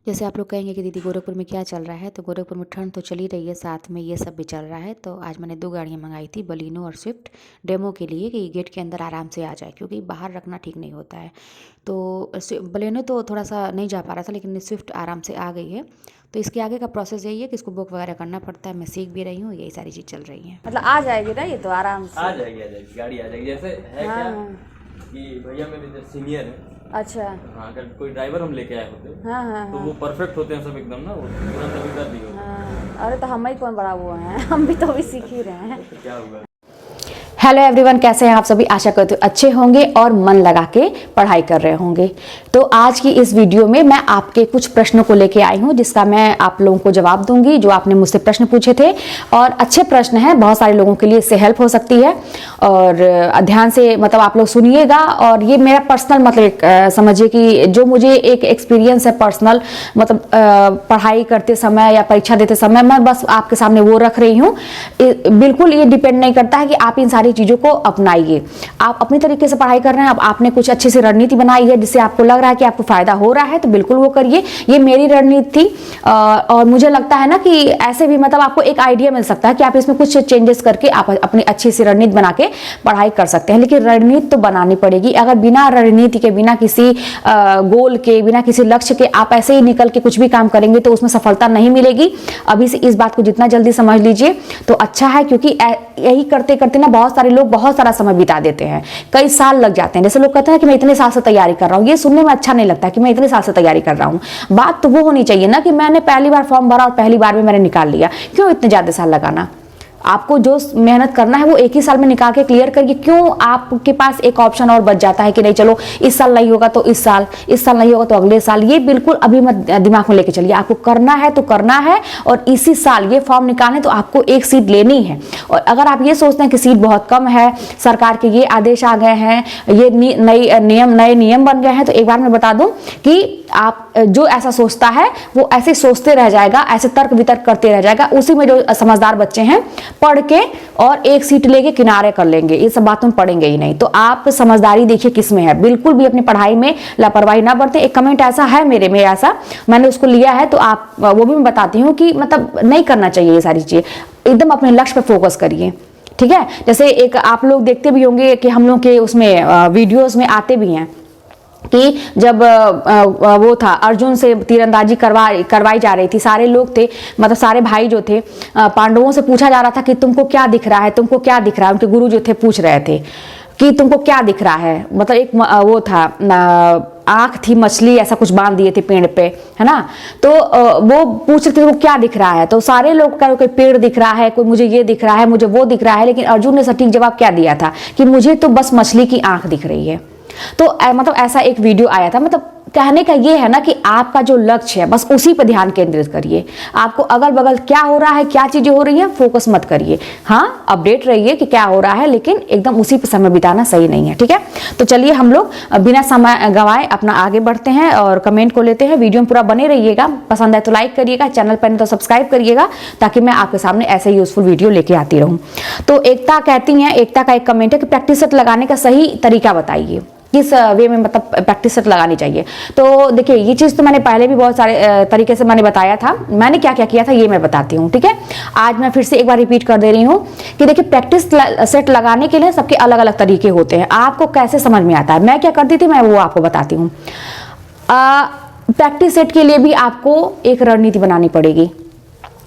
जैसे आप लोग कहेंगे कि दीदी गोरखपुर में क्या चल रहा है, तो गोरखपुर में ठंड तो चल ही रही है, साथ में ये सब भी चल रहा है। तो आज मैंने 2 गाड़ियाँ मंगाई थी, बलिनो और स्विफ्ट, डेमो के लिए कि गेट के अंदर आराम से आ जाए, क्योंकि बाहर रखना ठीक नहीं होता है। तो बलिनो तो थोड़ा सा नहीं जा पा रहा था, लेकिन स्विफ्ट आराम से आ गई है। तो इसके आगे का प्रोसेस यही है कि इसको बुक वगैरह करना पड़ता है। मैं सीख भी रही हूँ, यही सारी चीज़ चल रही है। मतलब आ जाएगी ना ये तो आराम से? आ जाएगी गाड़ी आ जाएगी। जैसे है हाँ, क्या कि भैया मेरे जो सीनियर है, अच्छा हाँ, अगर कोई ड्राइवर हम लेके आए होते हाँ हाँ तो वो परफेक्ट होते हैं सब एकदम ना, वो तुरंत अभी कर दिए होते। हाँ। अरे तो हम ही कौन बड़ा वो हैं, हम भी तो अभी सीख ही रहे हैं। तो क्या हुआ? हेलो एवरीवन, कैसे हैं आप सभी? आशा करते हो अच्छे होंगे और मन लगा के पढ़ाई कर रहे होंगे। तो आज की इस वीडियो में मैं आपके कुछ प्रश्नों को लेके आई हूं, जिसका मैं आप लोगों को जवाब दूंगी, जो आपने मुझसे प्रश्न पूछे थे। और अच्छे प्रश्न हैं, बहुत सारे लोगों के लिए इससे हेल्प हो सकती है। और ध्यान से मतलब आप लोग सुनिएगा। और ये मेरा पर्सनल मतलब समझिए कि जो मुझे एक एक्सपीरियंस है पर्सनल, मतलब पढ़ाई करते समय या परीक्षा देते समय, मैं बस आपके सामने वो रख रही हूँ। बिल्कुल ये डिपेंड नहीं करता है कि आप इन सारी चीज़ों को अपनाइए। आप अपनी तरीके से पढ़ाई कर रहे हैं, अब आपने कुछ अच्छी सी रणनीति बनाई है जिससे आपको लग रहा है कि आपको फायदा हो रहा है, तो बिल्कुल वो करिए। ये मेरी रणनीति थी। और मुझे लगता है ना कि ऐसे भी मतलब आपको एक आइडिया मिल सकता है कि आप इसमें कुछ चेंजेस करके आप अपनी अच्छी सी रणनीति बना के पढ़ाई कर सकते हैं। लेकिन रणनीति तो बनानी पड़ेगी। अगर बिना रणनीति के, बिना किसी गोल के, बिना किसी लक्ष्य के आप ऐसे ही निकल के कुछ भी काम करेंगे तो उसमें सफलता नहीं मिलेगी। अभी से इस बात को जितना जल्दी समझ लीजिए तो अच्छा है, क्योंकि यही करते करते ना बहुत सारे लोग बहुत सारा समय बिता देते हैं, कई साल लग जाते हैं। जैसे लोग कहते हैं कि मैं इतने साल से तैयारी कर रहा हूँ, ये सुनने में अच्छा नहीं लगता कि मैं इतने साल से तैयारी कर रहा हूँ। बात तो वो होनी चाहिए ना कि मैंने पहली बार फॉर्म भरा और पहली बार में मैंने निकाल लिया। क्यों इतने ज्यादा साल लगाना? आपको जो मेहनत करना है वो एक ही साल में निकाल के क्लियर करिए। क्यों आपके पास एक ऑप्शन और बच जाता है कि नहीं चलो इस साल नहीं होगा तो इस साल नहीं होगा तो अगले साल? ये बिल्कुल अभी मत दिमाग में लेके चलिए। आपको करना है तो करना है, और इसी साल ये फॉर्म निकालने तो आपको एक सीट लेनी है। और अगर आप ये सोचते हैं कि सीट बहुत कम है, सरकार के ये आदेश आ गए हैं, ये नए नियम बन गए हैं, तो एक बार मैं बता दूं कि आप जो ऐसा सोचता है वो ऐसे सोचते रह जाएगा, ऐसे तर्क वितर्क करते रह जाएगा। उसी में जो समझदार बच्चे हैं पढ़ के और एक सीट लेके किनारे कर लेंगे, ये सब बातों में पढ़ेंगे ही नहीं। तो आप समझदारी देखिए किसमें है। बिल्कुल भी अपनी पढ़ाई में लापरवाही ना बरतें। एक कमेंट ऐसा है मेरे में, ऐसा मैंने उसको लिया है, तो आप वो भी मैं बताती हूँ कि मतलब नहीं करना चाहिए ये सारी चीजें। एकदम अपने लक्ष्य पे फोकस करिए, ठीक है। जैसे एक आप लोग देखते भी होंगे कि हम लोग के उसमें वीडियोस में आते भी हैं कि जब वो था अर्जुन से तीरंदाजी करवाई जा रही थी, सारे लोग थे, मतलब सारे भाई जो थे, पांडवों से पूछा जा रहा था कि तुमको क्या दिख रहा है, तुमको क्या दिख रहा है। उनके गुरु जो थे पूछ रहे थे कि तुमको क्या दिख रहा है। मतलब एक वो था, आंख थी मछली, ऐसा कुछ बांध दिए थे पेड़ पे, है ना। तो वो पूछ रहे थे वो क्या दिख रहा है, तो सारे लोग का कोई पेड़ दिख रहा है, कोई मुझे ये दिख रहा है, मुझे वो दिख रहा है। लेकिन अर्जुन ने सटीक जवाब क्या दिया था कि मुझे तो बस मछली की आंख दिख रही है। तो मतलब ऐसा एक वीडियो आया था। मतलब कहने का ये है ना कि आपका जो लक्ष्य है बस उसी पर ध्यान केंद्रित करिए। आपको अगल बगल क्या हो रहा है, क्या चीजें हो रही हैं, फोकस मत करिए। हाँ, अपडेट रहिए कि क्या हो रहा है, लेकिन एकदम उसी पर समय बिताना सही नहीं है, ठीक है। तो चलिए हम लोग बिना समय गंवाए अपना आगे बढ़ते हैं और कमेंट को लेते हैं। वीडियो में पूरा बने रहिएगा, पसंद है तो लाइक करिएगा, चैनल पर नहीं तो सब्सक्राइब करिएगा, ताकि मैं आपके सामने ऐसे यूजफुल वीडियो लेके आती रहूं। तो एकता कहती हैं, एकता का एक कमेंट है कि प्रैक्टिस सेट लगाने का सही तरीका बताइए, किस वे में मतलब प्रैक्टिस सेट लगानी चाहिए। तो देखिए ये चीज़ तो मैंने पहले भी बहुत सारे तरीके से मैंने बताया था। मैंने क्या क्या किया था ये मैं बताती हूँ, ठीक है। आज मैं फिर से एक बार रिपीट कर दे रही हूँ कि देखिए प्रैक्टिस सेट लगाने के लिए सबके अलग अलग तरीके होते हैं। आपको कैसे समझ में आता है, मैं क्या करती थी मैं वो आपको बताती हूँ। प्रैक्टिस सेट के लिए भी आपको एक रणनीति बनानी पड़ेगी,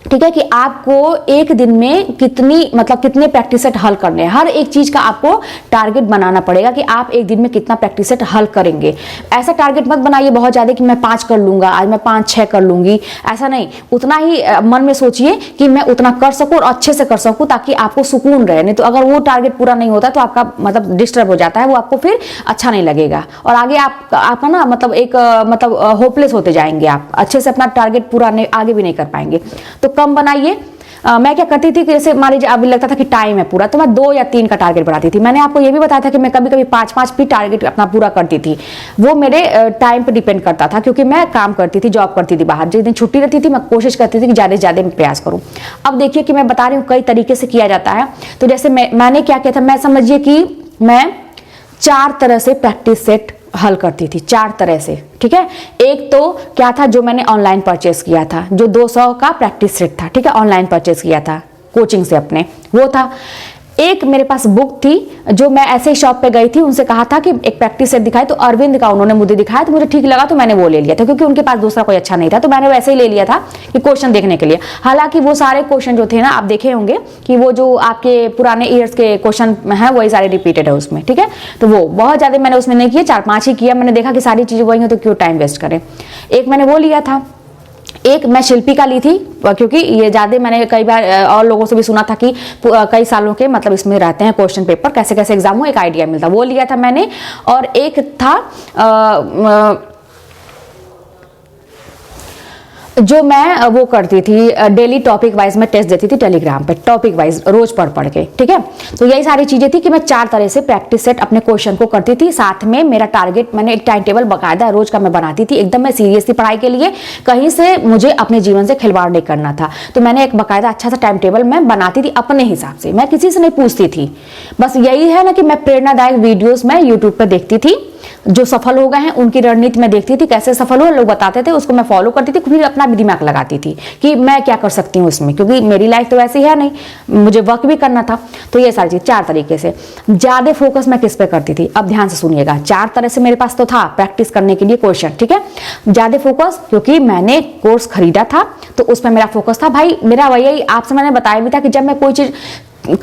ठीक है, कि आपको एक दिन में कितने प्रैक्टिस सेट हल करने हैं। हर एक चीज का आपको टारगेट बनाना पड़ेगा कि आप एक दिन में कितना प्रैक्टिस सेट हल करेंगे। ऐसा टारगेट मत बनाइए बहुत ज्यादा कि मैं 5 कर लूंगा, आज मैं 5-6 कर लूंगी, ऐसा नहीं। उतना ही मन में सोचिए कि मैं उतना कर सकूं और अच्छे से कर सकूं, ताकि आपको सुकून रहे। नहीं तो अगर वो टारगेट पूरा नहीं होता तो आपका मतलब डिस्टर्ब हो जाता है, वो आपको फिर अच्छा नहीं लगेगा और आगे आपका ना मतलब एक होपलेस होते जाएंगे। आप अच्छे से अपना टारगेट पूरा नहीं, आगे भी नहीं कर पाएंगे। तो कम बनाइए। मैं क्या करती थी कि जैसे मान लीजिए अभी लगता था कि टाइम है पूरा, तो मैं 2 या 3 का टारगेट बढ़ाती थी। मैंने आपको ये भी बताया था कि मैं कभी कभी 5-5 भी टारगेट अपना पूरा करती थी। वो मेरे टाइम पे डिपेंड करता था, क्योंकि मैं काम करती थी, जॉब करती थी बाहर। जिस दिन छुट्टी रहती थी मैं कोशिश करती थी कि ज़्यादा से ज़्यादा मैं प्रयास करूँ। अब देखिए कि मैं बता रही हूँ कई तरीके से किया जाता है। तो जैसे मैंने क्या किया था, मैं समझिए कि मैं 4 तरह से प्रैक्टिस सेट हल करती थी 4 तरह से, ठीक है। एक तो क्या था, जो मैंने ऑनलाइन परचेस किया था, जो 200 का प्रैक्टिस सेट था, ठीक है, ऑनलाइन परचेस किया था कोचिंग से अपने, वो था। एक मेरे पास बुक थी जो मैं ऐसे ही शॉप पे गई थी, उनसे कहा था कि एक प्रैक्टिस सेट दिखाए, तो अरविंद का उन्होंने मुझे दिखाया, तो मुझे ठीक लगा, तो मैंने वो ले लिया था, क्योंकि उनके पास दूसरा कोई अच्छा नहीं था, तो मैंने वैसे ही ले लिया था कि क्वेश्चन देखने के लिए। हालांकि वो सारे क्वेश्चन जो थे ना, आप देखे होंगे कि वो जो आपके पुराने ईयर्स के क्वेश्चन हैं वही सारे रिपीटेड है उसमें, ठीक है। तो वो बहुत ज्यादा मैंने उसमें नहीं किया, 4-5 ही किया। मैंने देखा कि सारी चीजें वही हैं, तो क्यों टाइम वेस्ट करें। एक मैंने वो लिया था। एक मैं शिल्पी का ली थी, क्योंकि ये ज्यादा मैंने कई बार और लोगों से भी सुना था कि कई सालों के मतलब इसमें रहते हैं क्वेश्चन पेपर, कैसे कैसे एग्जाम हो, एक आइडिया मिलता, वो लिया था मैंने। और एक था जो मैं वो करती थी, डेली टॉपिक वाइज मैं टेस्ट देती थी टेलीग्राम पे, टॉपिक वाइज रोज पढ़ के, ठीक है। तो यही सारी चीजें थी कि मैं 4 तरह से प्रैक्टिस सेट अपने क्वेश्चन को करती थी। साथ में मेरा टारगेट, मैंने एक टाइम टेबल बकायदा रोज का मैं बनाती थी, एकदम मैं सीरियस थी पढ़ाई के लिए, कहीं से मुझे अपने जीवन से खिलवाड़ नहीं करना था। तो मैंने एक बकायदा अच्छा सा टाइम टेबल मैं बनाती थी अपने हिसाब से, मैं किसी से नहीं पूछती थी। बस यही है ना कि मैं प्रेरणादायक वीडियोस मैं यूट्यूब पर देखती थी, जो सफल हो गए हैं उनकी रणनीति में देखती थी, कैसे सफल हुए लोग बताते थे, उसको मैं फॉलो करती थी, फिर अपना भी दिमाग लगाती थी कि मैं क्या कर सकती हूँ उसमें, क्योंकि मेरी लाइफ तो वैसी है नहीं, मुझे वर्क भी करना था। तो ये सारी चीज 4 तरीके से। ज्यादा फोकस मैं किस पे करती थी, अब ध्यान से सुनिएगा। 4 तरह से मेरे पास तो था प्रैक्टिस करने के लिए क्वेश्चन, ठीक है। ज्यादा फोकस, क्योंकि मैंने कोर्स खरीदा था, तो उस पर मेरा फोकस था। भाई मेरा वही आपसे मैंने बताया भी था कि जब मैं कोई चीज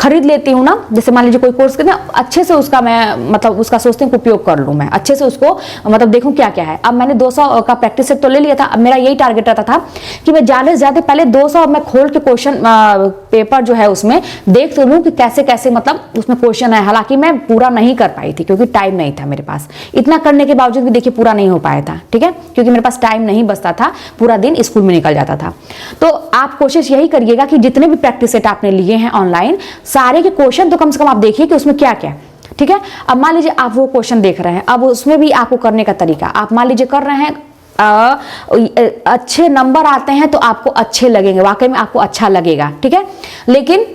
खरीद लेती हूँ ना, जैसे मान लीजिए कोई कोर्स करना, अच्छे से उसका मैं मतलब उसका सोचती हूँ उपयोग कर लूँ, मैं अच्छे से उसको मतलब देखूँ क्या क्या है। अब मैंने 200 का प्रैक्टिस सेट तो ले लिया था। अब मेरा यही टारगेट रहता था कि मैं ज्यादा से ज्यादा पहले 200 मैं खोल के क्वेश्चन पेपर जो है उसमें देख तो लूँ कि कैसे कैसे मतलब उसमें क्वेश्चन है। हालांकि मैं पूरा नहीं कर पाई थी, क्योंकि टाइम नहीं था मेरे पास। इतना करने के बावजूद भी देखिए पूरा नहीं हो पाया था, ठीक है, क्योंकि मेरे पास टाइम नहीं बचता था, पूरा दिन स्कूल में निकल जाता था। तो आप कोशिश यही करिएगा कि जितने भी प्रैक्टिस सेट आपने लिए हैं ऑनलाइन, सारे के क्वेश्चन तो कम से कम आप देखिए कि उसमें क्या क्या, ठीक है। अब मान लीजिए आप वो क्वेश्चन देख रहे हैं, अब उसमें भी आपको करने का तरीका, आप मान लीजिए कर रहे हैं, अच्छे नंबर आते हैं तो आपको अच्छे लगेंगे, वाकई में आपको अच्छा लगेगा, ठीक है। लेकिन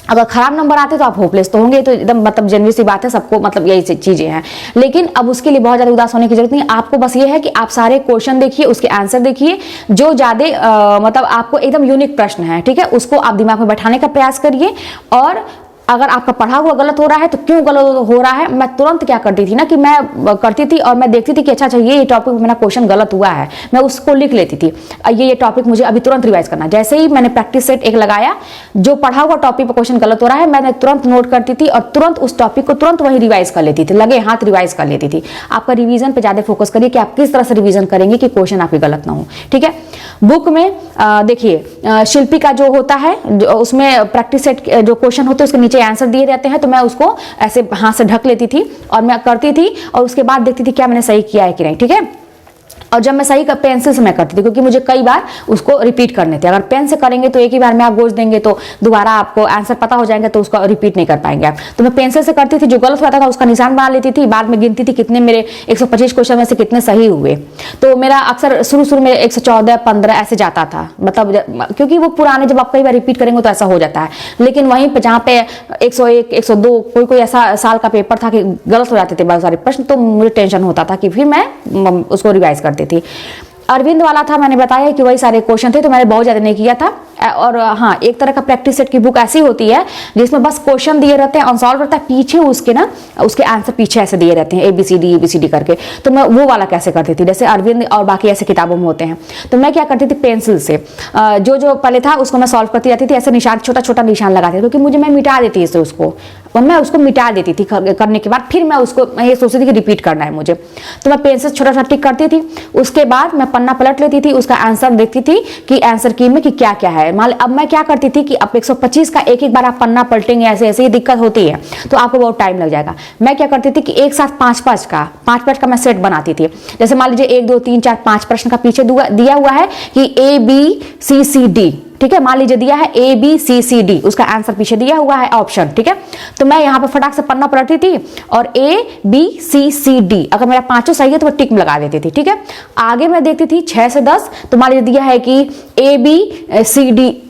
अगर खराब नंबर आते तो आप होपलेस तो होंगे, तो एकदम मतलब जेन्युइन सी बात है, सबको मतलब यही चीजें हैं। लेकिन अब उसके लिए बहुत ज्यादा उदास होने की जरूरत नहीं है। आपको बस ये है कि आप सारे क्वेश्चन देखिए, उसके आंसर देखिए, जो ज्यादा मतलब आपको एकदम यूनिक प्रश्न है, ठीक है, उसको आप दिमाग में बैठाने का प्रयास करिए। और अगर आपका पढ़ा हुआ गलत हो रहा है तो क्यों गलत हो रहा है, मैं तुरंत क्या करती थी ना कि मैं करती थी और मैं देखती थी कि अच्छा अच्छा ये टॉपिक मेरा क्वेश्चन गलत हुआ है, मैं उसको लिख लेती थी, ये टॉपिक मुझे अभी तुरंत रिवाइज करना। जैसे ही मैंने प्रैक्टिस सेट एक लगाया, जो पढ़ा हुआ टॉपिक पर क्वेश्चन गलत हो रहा है, मैंने तुरंत नोट करती थी और तुरंत उस टॉपिक को तुरंत वही रिवाइज कर लेती थी, लगे हाथ रिवाइज कर लेती थी। आपका रिवीजन पे ज्यादा फोकस करिए कि आप किस तरह से रिवीजन करेंगे कि क्वेश्चन आपके गलत ना हो, ठीक है। बुक में देखिए शिल्पी का जो होता है, उसमें प्रैक्टिस सेट जो क्वेश्चन होते हैं उसके नीचे आंसर दिए रहते हैं, तो मैं उसको ऐसे हाथ से ढक लेती थी और मैं करती थी, और उसके बाद देखती थी क्या मैंने सही किया है कि नहीं, ठीक है। और जब मैं सही पेंसिल से मैं करती थी, क्योंकि मुझे कई बार उसको रिपीट करने थे। अगर पेन से करेंगे तो एक ही बार में आप गोज देंगे तो दोबारा आपको आंसर पता हो जाएंगे, तो उसको रिपीट नहीं कर पाएंगे आप। तो मैं पेंसिल से करती थी, जो गलत होता था उसका निशान बना लेती थी, बाद में गिनती थी कितने मेरे 125 क्वेश्चन में से कितने सही हुए। तो मेरा अक्सर शुरू में 114, 15 ऐसे जाता था, मतलब क्योंकि वो पुराने जब आप कई बार रिपीट करेंगे तो ऐसा हो जाता है। लेकिन वहीं पर जहाँ पे 101, 102 कोई ऐसा साल का पेपर था कि गलत हो जाते थे बहुत सारे प्रश्न, तो मुझे टेंशन होता था कि फिर मैं उसको रिवाइज करती थी। अरविंद वाला था, मैंने बताया कि वही सारे क्वेश्चन थे, तो मैंने बहुत ज्यादा नहीं किया था। और हाँ, एक तरह का प्रैक्टिस सेट की बुक ऐसी होती है जिसमें बस क्वेश्चन दिए रहते हैं, अनसॉल्व रहता है, पीछे उसके ना उसके आंसर पीछे ऐसे दिए रहते हैं, ABCD करके। तो मैं वो वाला कैसे करती थी, जैसे अरविंद और बाकी ऐसे किताबों में होते हैं, तो मैं क्या करती थी पेंसिल से जो पहले था उसको मैं सॉल्व करती जाती थी, ऐसे निशान छोटा छोटा निशान लगाती थी, क्योंकि मुझे मैं मिटा देती इससे उसको, और मैं उसको मिटा देती थी करने के बाद। फिर मैं उसको ये सोचती थी कि रिपीट करना है मुझे, तो मैं पेंसिल छोटा छोटा टिक करती थी। उसके बाद मैं पन्ना पलट लेती थी, उसका आंसर देखती थी कि आंसर की में कि क्या क्या है। अब मैं क्या करती थी कि अब 125 का एक बार आप पन्ना पलटेंगे, ऐसे ऐसे ये दिक्कत होती है, तो आपको बहुत टाइम लग जाएगा। मैं क्या करती थी कि एक साथ 5-5 का मैं सेट बनाती थी। जैसे मान लीजिए 1, 2, 3, 4, 5 प्रश्न का पीछे दिया हुआ है कि ABCD, ठीक है, मान लीजिए दिया है ABCD, उसका आंसर पीछे दिया हुआ है ऑप्शन, ठीक है। तो मैं यहाँ पे फटाक से पन्ना पलटती थी और ABCD, अगर मेरा 5 सही है तो मैं टिक लगा देती थी, ठीक है। आगे मैं देखती थी 6 से 10, तो मान लीजिए दिया है कि ABCDA,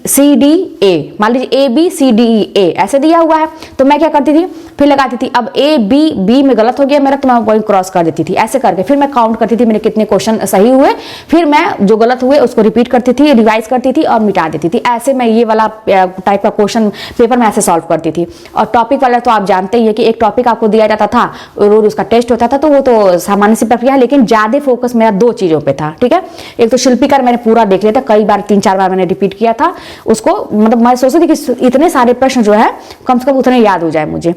मान लीजिए ABCDE ऐसे दिया हुआ है, तो मैं क्या करती थी फिर लगाती थी, अब ए बी में गलत हो गया मेरा तो मैं पॉइंट क्रॉस कर देती थी, ऐसे करके फिर मैं काउंट करती थी मेरे कितने क्वेश्चन सही हुए, फिर मैं जो गलत हुए उसको रिपीट करती थी, रिवाइज करती थी और मिटा देती थी। ऐसे मैं ये वाला टाइप का क्वेश्चन पेपर में ऐसे सॉल्व करती थी। और टॉपिक वाला तो आप जानते ही है कि एक टॉपिक आपको दिया जाता था, रोज उसका टेस्ट होता था, तो वो तो सामान्य सी प्रक्रिया है, लेकिन ज्यादा फोकस मेरा 2 चीजों पे था, ठीक है। एक तो शिल्पीकार मैंने पूरा देख लिया था, कई बार 3-4 बार मैंने रिपीट किया था उसको, मतलब मैं सोचती थी कि इतने सारे प्रश्न जो है कम से कम उतने याद हो जाए मुझे।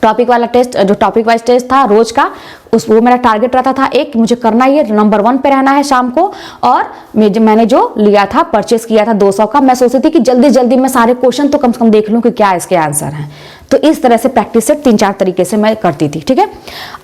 टॉपिक वाला टेस्ट, जो टॉपिक वाइज टेस्ट था रोज का, वो मेरा टारगेट रहता था एक, मुझे करना ही है, नंबर 1 पे रहना है शाम को। और मैंने जो लिया था, परचेस किया था 200 का, मैं सोचती थी कि जल्दी जल्दी मैं सारे क्वेश्चन तो कम से कम देख लूं कि क्या इसके आंसर हैं। तो इस तरह से प्रैक्टिस सेट 3-4 तरीके से मैं करती थी, ठीक है।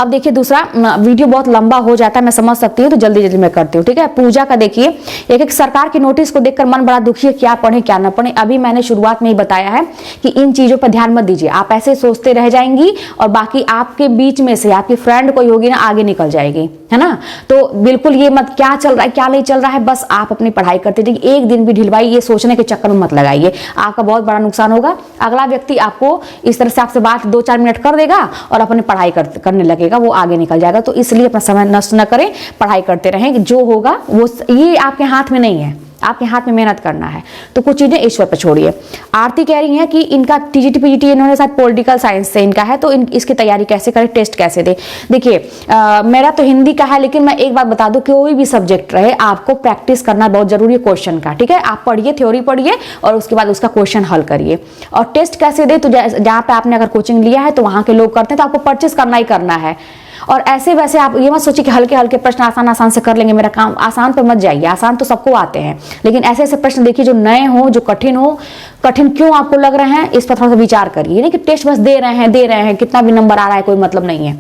अब देखिए दूसरा, वीडियो बहुत लंबा हो जाता है मैं समझ सकती हूँ, तो जल्दी जल्दी मैं करती हूँ, ठीक है। पूजा का देखिए, एक सरकार की नोटिस को देखकर मन बड़ा दुखी है, क्या पढ़े क्या ना पढ़े। अभी मैंने शुरुआत में ही बताया है कि इन चीजों पर ध्यान मत दीजिए, आप ऐसे सोचते रह जाएंगी और बाकी आपके बीच में से आपकी फ्रेंड कोई होगी ना आगे निकल जाएगी, है ना। तो बिल्कुल ये मत क्या चल रहा है क्या नहीं चल रहा है, बस आप अपनी पढ़ाई करते रहिए, एक दिन भी ढिलवाई ये सोचने के चक्कर में मत लगाइए, आपका बहुत बड़ा नुकसान होगा। अगला व्यक्ति आपको इस तरह से आपसे बात 2-4 मिनट कर देगा और अपनी पढ़ाई करने लगेगा, वो आगे निकल जाएगा। तो इसलिए अपना समय नष्ट न करें, पढ़ाई करते रहें, जो होगा वो ये आपके हाथ में नहीं है, आपके हाथ में मेहनत करना है। तो कुछ चीजें ईश्वर पर छोड़िए। आरती कह रही है कि इनका टीजीटी पीजीटी इन्होंने शायद पॉलिटिकल साइंस से इनका है, तो इसकी तैयारी कैसे करें, टेस्ट कैसे दे। देखिए मेरा तो हिंदी का है, लेकिन मैं एक बात बता दूं, कोई भी सब्जेक्ट रहे आपको प्रैक्टिस करना बहुत जरूरी है क्वेश्चन का, ठीक है। आप पढ़िए, थ्योरी पढ़िए और उसके बाद उसका क्वेश्चन हल करिए। और टेस्ट कैसे दे, तो जहाँ पे आपने अगर कोचिंग लिया है तो वहां के लोग करते हैं, तो आपको परचेस करना ही करना है। और ऐसे वैसे आप ये मत सोचिए कि हल्के हल्के प्रश्न आसान से कर लेंगे, मेरा काम आसान पर मत जाइए, आसान तो सबको आते हैं, लेकिन ऐसे ऐसे प्रश्न देखिए जो नए हो, जो कठिन हो। कठिन क्यों आपको लग रहे हैं इस पर थोड़ा सा विचार करिए, नहीं कि टेस्ट बस दे रहे हैं कितना भी नंबर आ रहा है कोई मतलब नहीं है।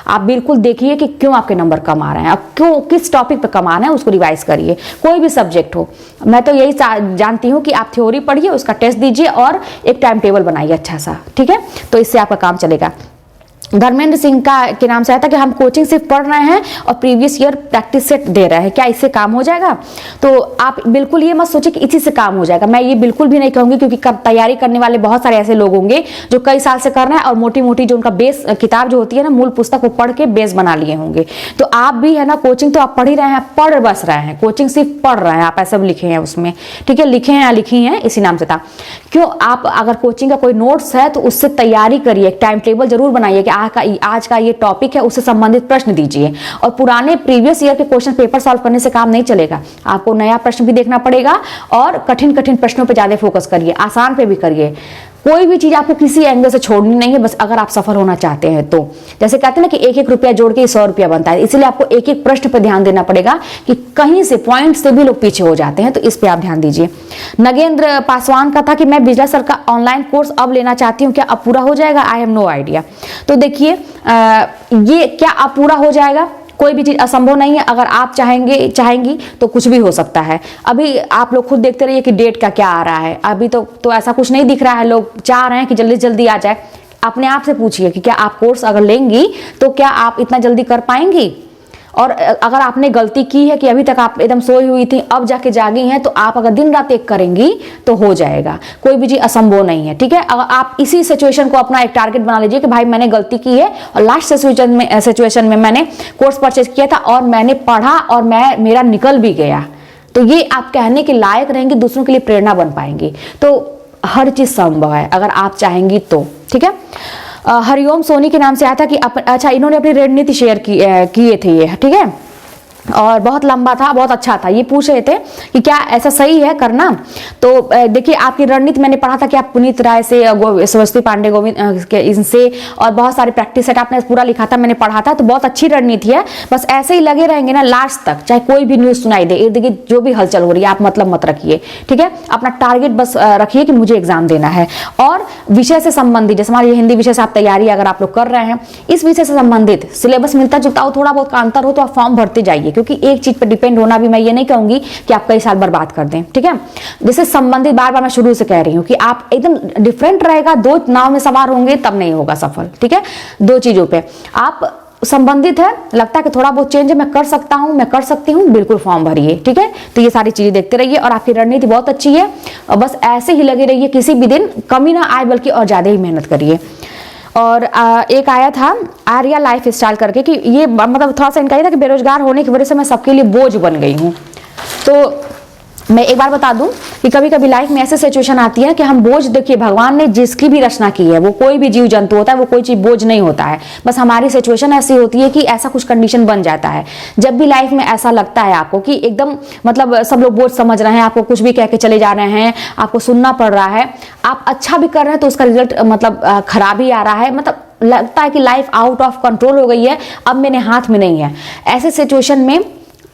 आप बिल्कुल देखिए कि क्यों आपके नंबर कम आ रहे हैं, अब क्यों किस टॉपिक पे कम आ रहे हैं, उसको रिवाइज करिए, कोई भी सब्जेक्ट हो। मैं तो यही जानती हूँ कि आप थ्योरी पढ़िए, उसका टेस्ट दीजिए और एक टाइम टेबल बनाइए अच्छा सा, ठीक है, तो इससे आपका काम चलेगा। धर्मेंद्र सिंह के नाम से आया था कि हम कोचिंग सिर्फ पढ़ रहे हैं और प्रीवियस ईयर प्रैक्टिस सेट दे रहे हैं, क्या इससे काम हो जाएगा। तो आप बिल्कुल ये मत सोचिए कि इसी से काम हो जाएगा, मैं ये बिल्कुल भी नहीं कहूंगी, क्योंकि तैयारी करने वाले बहुत सारे ऐसे लोग होंगे जो कई साल से कर रहे हैं और मोटी मोटी जो उनका बेस किताब जो होती है ना, मूल पुस्तक वो पढ़ के बेस बना लिए होंगे। तो आप भी है ना, कोचिंग तो आप पढ़ ही रहे हैं, पढ़ बस रहे हैं, कोचिंग सिर्फ पढ़ रहे हैं, आप ऐसा लिखे हैं उसमें, ठीक है, लिखे हैं या लिखी हैं इसी नाम से था। क्यों, आप अगर कोचिंग का कोई नोट्स है तो उससे तैयारी करिए, टाइम टेबल जरूर बनाइए कि आज का ये टॉपिक है, उससे संबंधित प्रश्न दीजिए। और पुराने प्रीवियस ईयर के क्वेश्चन पेपर सॉल्व करने से काम नहीं चलेगा, आपको नया प्रश्न भी देखना पड़ेगा और कठिन कठिन प्रश्नों पे ज्यादा फोकस करिए, आसान पे भी करिए। कोई भी चीज आपको किसी एंगल से छोड़नी नहीं है, बस अगर आप सफल होना चाहते हैं तो। जैसे कहते हैं ना कि 1-1 रुपया जोड़ के 100 रुपया बनता है, इसलिए आपको एक एक प्रश्न पर ध्यान देना पड़ेगा कि कहीं से पॉइंट से भी लोग पीछे हो जाते हैं, तो इस पे आप ध्यान दीजिए। नगेंद्र पासवान का था कि मैं बिजला सर का ऑनलाइन कोर्स अब लेना चाहती हूँ, क्या अब पूरा हो जाएगा, आई हैव नो आइडिया। तो देखिए ये क्या अब पूरा हो जाएगा, कोई भी चीज असंभव नहीं है, अगर आप चाहेंगी तो कुछ भी हो सकता है। अभी आप लोग खुद देखते रहिए कि डेट का क्या आ रहा है, अभी तो ऐसा कुछ नहीं दिख रहा है, लोग चाह रहे हैं कि जल्दी जल्दी आ जाए। अपने आप से पूछिए कि क्या आप कोर्स अगर लेंगी तो क्या आप इतना जल्दी कर पाएंगी। और अगर आपने गलती की है कि अभी तक आप एकदम सोई हुई थी, अब जाके जागी हैं, तो आप अगर दिन रात एक करेंगी तो हो जाएगा, कोई भी चीज असंभव नहीं है, ठीक है। अगर आप इसी सिचुएशन को अपना एक टारगेट बना लीजिए कि भाई मैंने गलती की है और लास्ट सिचुएशन में मैंने कोर्स परचेज किया था और मैंने पढ़ा और मेरा निकल भी गया, तो ये आप कहने के लायक रहेंगे, दूसरों के लिए प्रेरणा बन पाएंगी। तो हर चीज संभव है अगर आप चाहेंगी तो, ठीक है। हरिओम सोनी के नाम से आया था कि अच्छा, इन्होंने अपनी रणनीति शेयर किए थे ये, ठीक है, और बहुत लंबा था, बहुत अच्छा था। ये पूछ रहे थे कि क्या ऐसा सही है करना। तो देखिए आपकी रणनीति मैंने पढ़ा था कि आप पुनीत राय से, सरस्वती पांडे, गोविंद के इनसे और बहुत सारे प्रैक्टिस सेट आपने पूरा लिखा था, मैंने पढ़ा था, तो बहुत अच्छी रणनीति है। बस ऐसे ही लगे रहेंगे ना लास्ट तक, चाहे कोई भी न्यूज सुनाई दे, इर्द गिर्द जो भी हलचल हो रही है, आप मतलब मत रखिए, ठीक है। अपना टारगेट बस रखिए कि मुझे एग्जाम देना है, और विषय से संबंधित, जैसे हमारे हिंदी विषय से आप तैयारी अगर आप लोग कर रहे हैं, इस विषय से संबंधित सिलेबस मिलता जुलता हो, थोड़ा बहुत का अंतर हो तो आप फॉर्म भरते जाइए, क्योंकि एक चीज पर डिपेंड होना भी मैं ये नहीं कहूंगी कि आप कई साल बर्बाद कर दें, ठीक है। जैसे संबंधित, बार बार मैं शुरू से कह रही हूं कि आप एकदम डिफरेंट रहेगा, 2 नाव में सवार होंगे तब नहीं होगा सफल, ठीक है। 2 चीजों पे आप संबंधित है, लगता है कि थोड़ा बहुत चेंज है, मैं कर सकता हूं, मैं कर सकती हूं, बिल्कुल फॉर्म भरिए, ठीक है। तो ये सारी चीजें देखते रहिए और आपकी रणनीति बहुत अच्छी है, और बस ऐसे ही लगे रहिए, किसी भी दिन कमी ना आए बल्कि और ज्यादा ही मेहनत करिए। और एक आया था आर्या लाइफ स्टाइल करके कि ये मतलब थोड़ा सा इनका ये था कि बेरोजगार होने की वजह से मैं सबके लिए बोझ बन गई हूँ। तो मैं एक बार बता दूं कि कभी कभी लाइफ में ऐसे सिचुएशन आती है कि हम बोझ, देखिए भगवान ने जिसकी भी रचना की है, वो कोई भी जीव जंतु होता है, वो कोई चीज बोझ नहीं होता है, बस हमारी सिचुएशन ऐसी होती है कि ऐसा कुछ कंडीशन बन जाता है। जब भी लाइफ में ऐसा लगता है आपको कि एकदम मतलब सब लोग बोझ समझ रहे हैं, आपको कुछ भी कह के चले जा रहे हैं, आपको सुनना पड़ रहा है, आप अच्छा भी कर रहे हैं तो उसका रिजल्ट मतलब खराब ही आ रहा है, मतलब लगता है कि लाइफ आउट ऑफ कंट्रोल हो गई है, अब मेरे हाथ में नहीं है, ऐसे सिचुएशन में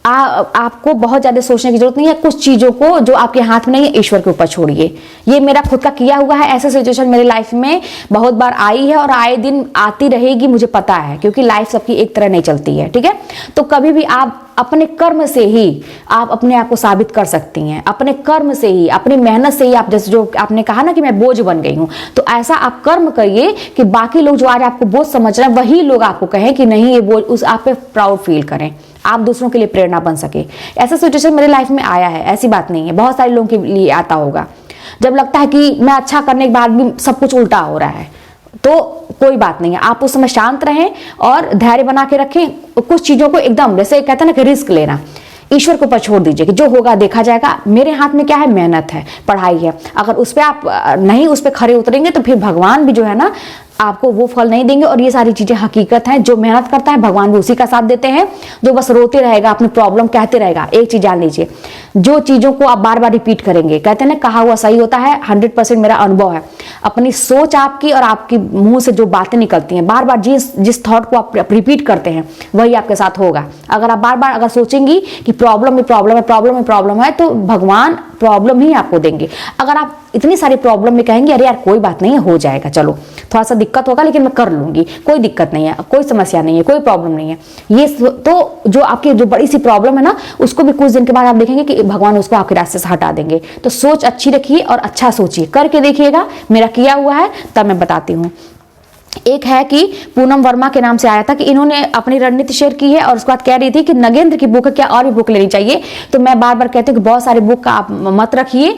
आपको बहुत ज्यादा सोचने की जरूरत नहीं है। कुछ चीजों को जो आपके हाथ में नहीं है ईश्वर के ऊपर छोड़िए। ये मेरा खुद का किया हुआ है। ऐसे सिचुएशन मेरी लाइफ में बहुत बार आई है और आए दिन आती रहेगी, मुझे पता है, क्योंकि लाइफ सबकी एक तरह नहीं चलती है। ठीक है, तो कभी भी आप अपने कर्म से ही आप अपने आप को साबित कर सकती हैं, अपने कर्म से ही, अपनी मेहनत से ही। आप जैसे जो आपने कहा ना कि मैं बोझ बन गई हूं, तो ऐसा आप कर्म करिए कि बाकी लोग जो आज आपको बोझ समझ रहे हैं वही लोग आपको कहें कि नहीं ये बोझ, उस आप पे प्राउड फील करें, आप दूसरों के लिए प्रेरणा बन सके। ऐसा सिचुएशन मेरे लाइफ में आया है, ऐसी बात नहीं है, बहुत सारे लोगों के लिए आता होगा। जब लगता है कि मैं अच्छा करने के बाद भी सब कुछ उल्टा हो रहा है, तो कोई बात नहीं है, आप उस समय शांत रहें और धैर्य बना के रखें। कुछ चीजों को एकदम जैसे कहते हैं ना कि रिस्क लेना, ईश्वर के ऊपर छोड़ दीजिए कि जो होगा देखा जाएगा। मेरे हाथ में क्या है, मेहनत है, पढ़ाई है। अगर उस पर आप नहीं उस पर खरे उतरेंगे तो फिर भगवान भी जो है ना आपको वो फल नहीं देंगे। और ये सारी चीजें हकीकत हैं, जो मेहनत करता है भगवान भी उसी का साथ देते हैं। जो बस रोते रहेगा, अपनी प्रॉब्लम कहते रहेगा, एक चीज जान लीजिए, जो चीजों को आप बार बार रिपीट करेंगे, कहते हैं ना कहा हुआ सही होता है, 100% मेरा अनुभव है। अपनी सोच आपकी और आपकी मुंह से जो बातें निकलती हैं, बार बार जिस थॉट को आप रिपीट करते हैं वही आपके साथ होगा। अगर आप बार बार अगर सोचेंगी कि प्रॉब्लम में प्रॉब्लम है, प्रॉब्लम में प्रॉब्लम है, तो भगवान प्रॉब्लम ही आपको देंगे। अगर आप इतनी सारी प्रॉब्लम में कहेंगे अरे यार कोई बात नहीं है, हो जाएगा, चलो थोड़ा सा दिक्कत होगा लेकिन मैं कर लूंगी, कोई दिक्कत नहीं है, कोई समस्या नहीं है, कोई प्रॉब्लम नहीं है, ये तो जो आपकी जो बड़ी सी प्रॉब्लम है ना, उसको भी कुछ दिन के बाद आप देखेंगे कि भगवान उसको आपके रास्ते से हटा देंगे। तो सोच अच्छी रखिए और अच्छा सोचिए, करके देखिएगा। मेरा किया हुआ है, तब मैं बताती हूँ। एक है कि पूनम वर्मा के नाम से आया था कि इन्होंने अपनी रणनीति शेयर की है और उसके बाद कह रही थी कि नगेंद्र की बुक क्या और भी बुक लेनी चाहिए। तो मैं बार बार कहती हूँ कि बहुत सारी बुक का आप मत रखिए,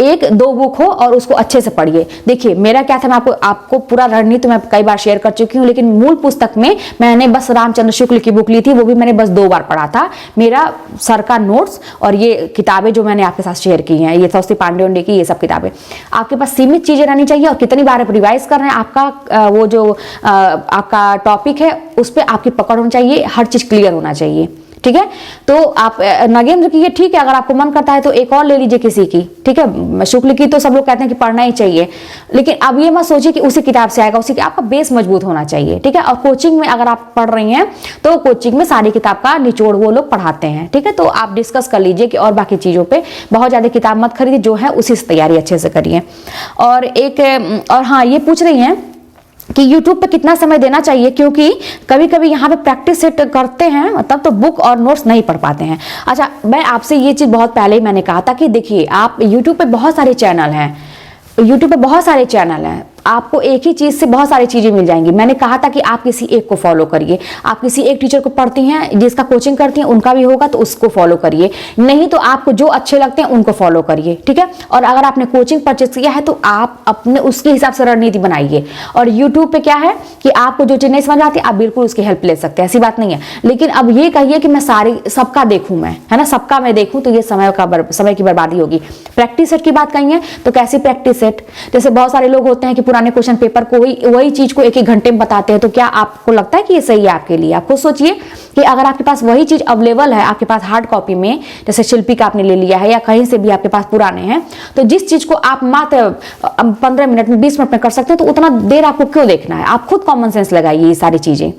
1-2 बुक हो और उसको अच्छे से पढ़िए। देखिए मेरा क्या था, मैं आपको पूरा रणनीति मैं कई बार शेयर कर चुकी हूँ, लेकिन मूल पुस्तक में मैंने बस रामचंद्र शुक्ल की बुक ली थी, वो भी मैंने बस 2 बार पढ़ा था। मेरा सर का नोट्स और ये किताबें जो मैंने आपके साथ शेयर की हैं, ये सौस्ती पांडे की ये सब किताबें, आपके पास सीमित चीजें रहनी चाहिए। और कितनी बार आप रिवाइज कर रहे हैं, आपका वो जो आपका टॉपिक है उस पर आपकी पकड़ होनी चाहिए, हर चीज क्लियर होना चाहिए। ठीक है, तो आप नगेंद्र की ये ठीक है, अगर आपको मन करता है तो एक और ले लीजिए किसी की। ठीक है, शुक्ल की तो सब लोग कहते हैं कि पढ़ना ही चाहिए, लेकिन अब ये मत सोचिए कि उसी किताब से आएगा, उसी की आपका बेस मजबूत होना चाहिए। ठीक है, और कोचिंग में अगर आप पढ़ रही हैं तो कोचिंग में सारी किताब का निचोड़ वो लोग पढ़ाते हैं। ठीक है, तो आप डिस्कस कर लीजिए कि और बाकी चीजों पे बहुत ज्यादा किताब मत खरीदिए, जो है उसी से तैयारी अच्छे से करिए। और हाँ, ये पूछ रही हैं कि YouTube पे कितना समय देना चाहिए, क्योंकि कभी कभी यहाँ पे प्रैक्टिस सेट करते हैं तब तो बुक और नोट्स नहीं पढ़ पाते हैं। अच्छा, मैं आपसे ये चीज़ बहुत पहले ही मैंने कहा था कि देखिए आप YouTube पे बहुत सारे चैनल हैं, YouTube पे बहुत सारे चैनल हैं, आपको एक ही चीज से बहुत सारी चीजें मिल जाएंगी। मैंने कहा था कि आप किसी एक को फॉलो करिए। आप किसी एक टीचर को पढ़ती हैं, जिसका कोचिंग करती हैं, उनका भी होगा तो उसको फॉलो करिए, नहीं तो आपको जो अच्छे लगते हैं उनको फॉलो करिए। ठीक है, और अगर आपने कोचिंग परचेस किया है तो आप अपने उसके हिसाब से रणनीति बनाइए। और यूट्यूब पे क्या है कि आपको जो चीज नहीं समझ आती आप बिल्कुल उसकी हेल्प ले सकते हैं, ऐसी बात नहीं है। लेकिन अब ये कहिए कि मैं सबका देखूं, मैं है ना सबका मैं देखूं, तो ये समय की बर्बादी होगी। प्रैक्टिस सेट की बात कही है तो कैसी प्रैक्टिस सेट, जैसे बहुत सारे लोग होते हैं कि पुराने क्वेश्चन पेपर को वही चीज को 1-1 घंटे में बताते हैं, तो क्या आपको लगता है कि ये सही है आपके लिए? आप खुद सोचिए कि अगर आपके पास वही चीज अवेलेबल है, आपके पास हार्ड कॉपी में, जैसे शिल्पी का आपने ले लिया है या कहीं से भी आपके पास पुराने हैं, तो जिस चीज को आप मात्र 15 मिनट में 20 मिनट में कर सकते हैं, तो उतना देर आपको क्यों देखना है? आप खुद कॉमन सेंस लगाइए ये सारी चीजें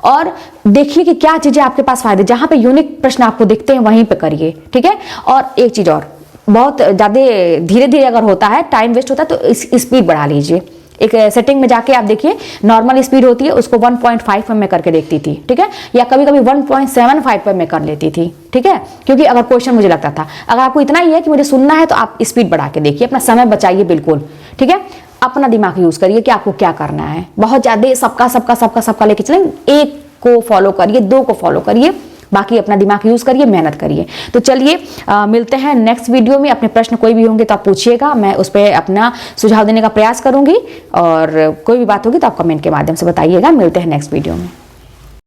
और देखिए कि क्या चीजें आपके पास फायदे, जहां पे यूनिक प्रश्न आपको दिखते हैं वहीं पे करिए। ठीक है, और एक चीज और, बहुत ज्यादा धीरे धीरे अगर होता है, टाइम वेस्ट होता है, तो स्पीड बढ़ा लीजिए। एक सेटिंग में जाके आप देखिए, नॉर्मल स्पीड होती है उसको 1.5 पे मैं करके देखती थी। ठीक है, या कभी कभी 1.75 पे मैं कर लेती थी। ठीक है, क्योंकि अगर क्वेश्चन मुझे लगता था, अगर आपको इतना ही है कि मुझे सुनना है तो आप स्पीड बढ़ा के देखिए, अपना समय बचाइए बिल्कुल। ठीक है, अपना दिमाग यूज करिए कि आपको क्या करना है। बहुत ज्यादा सबका लेके चलें, एक को फॉलो करिए, 2 को फॉलो करिए, बाकी अपना दिमाग यूज करिए, मेहनत करिए। तो चलिए मिलते हैं नेक्स्ट वीडियो में। अपने प्रश्न कोई भी होंगे तो आप पूछिएगा, मैं उस पर अपना सुझाव देने का प्रयास करूंगी, और कोई भी बात होगी तो आप कमेंट के माध्यम से बताइएगा। मिलते हैं नेक्स्ट वीडियो में।